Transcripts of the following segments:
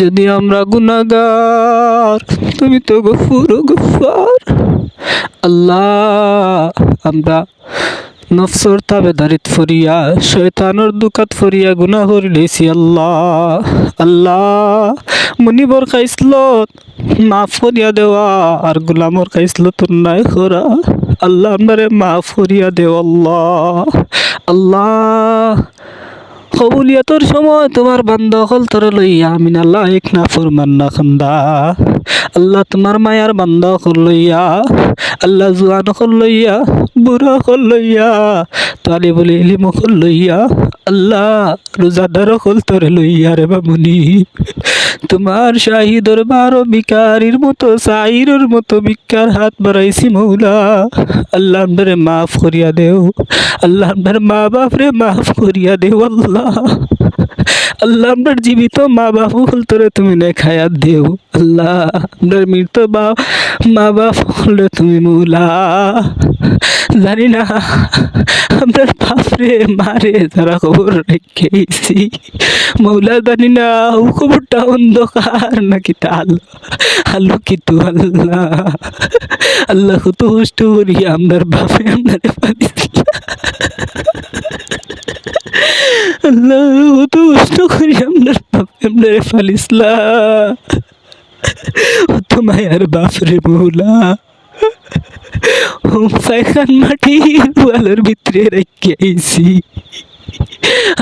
যদি আমরা গুনাহগার, তুমি তো গফুর ও গফফার। আল্লাহ, আমরা নফসর তাবেদারিত ফরিয়া, শয়তানোর দুকাত ফরিয়া গুনাহ করি লইছি আল্লাহ। আল্লাহ, মনিবর খাইসলত মাফ করিয়া দেওয়া, আর গুলামর খাইসলত নাই করা। আল্লাহ আমারে মাফ করিয়া দেও আল্লাহ। আল্লাহ, কবুলিয়াতর সময় তোমার বান্দা হল তোর লইয়া আমিন আল্লাহ এক না ফরমান না খান্দা। আল্লাহ, তোমার মায়ার বান্দা হল লইয়া, আল্লাহ জুয়ান হল লইয়া, বুড়া হল লইয়া, তালিবুল ইলম হল লইয়া, আল্লাহ রোজাদার হল তোর লইয়া রে বামুনি। তোমার শাহী দরবার ভিকারির মতো সাইরের মতো ভিক্ষার হাত বাড়াইছি মৌলা। আল্লাহ আমারে মাফ করিয়া দেও। আল্লাহ আমার মা বাপ রে মাফ করিয়া দেও আল্লাহ। আল্লাহ আমার জীবিত মা বাপ হল তোরে তুমি না খায়াত দেও আল্লাহ। আমার মৃত মা বাপ হলে তুমি মৌলা। জানি না আমরা বাপরে মারে যারা খবর রেখেছি মৌলা, জানি না ও খবরটা অন্ধকার নাকি আলো আলোকিত আল্লাহ। আল্লাহ কত কষ্ট করি আপনার বাপে আপনারে পালিয়েছিল আল্লাহ, কত কষ্ট করি আপনার বাপে আপনারে পালিয়েছিলা। কত মায়ার বাপরে মৌলা, পায়খান মাটি ওয়ালের ভিতরে রেখে আইছি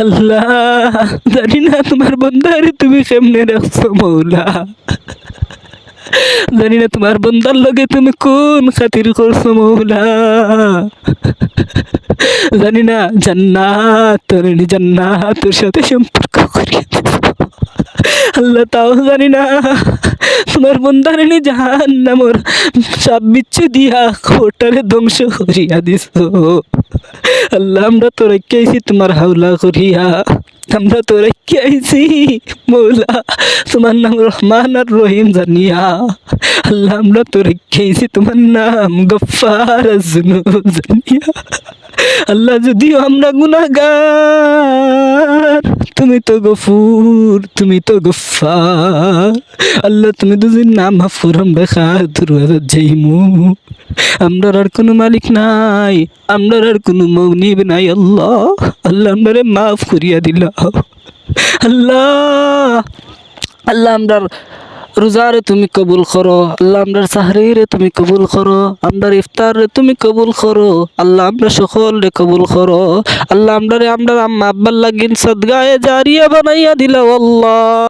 আল্লাহ। জানি না তোমার বন্দারে তুমি কেমনে রাখছো মৌলা। জানি না তোমার বন্দার লগে তুমি কোন খাতির করছো মৌলা। জানি না জান্নাতের সাথে সম্পর্ক করিয়ে আল্লাহ, তাও জানি না তোমার বন্দারে নি জাহান্নামের সাপ বিচ্ছু দিয়া খোটারে ধ্বংস করিয়া দিস আল্লাহ। আমরা তো রেখে আইছি তোমার হাওলা করিয়া, আমরা তো রেখে আইছি মৌলা তোমার নাম রহমান আর রহিম জানিয়া। আল্লাহ, আমরা তো রেখে আইছি তোমার নাম গফফার যুনুব জানিয়া। আল্লাহ, যদিও আমরা গুনাহগার, তুমি তো গফুর, তুমি তো গফফার। আল্লাহ, তুমি দুদিন নাম হাফুর আমরা দরওয়াজা যাইমু। আমরা আর কোনো মালিক নাই, আমরা আর কোনো মৌনিব নাই আল্লাহ। আল্লাহ, আমারে মাফ করিয়া দিল আল্লাহ। আল্লাহ, আমরা রোজারে তুমি কবুল করো আল্লাহ, আমরা সাহরিরে তুমি কবুল করো, আমরা ইফতারে তুমি কবুল করো আল্লাহ, আমরা সকলে কবুল করো আল্লাহ। আমরা আম্মা আব্বার লাগিন সদগায়ে জারিয়া বানাইয়া দিলাও আল্লাহ।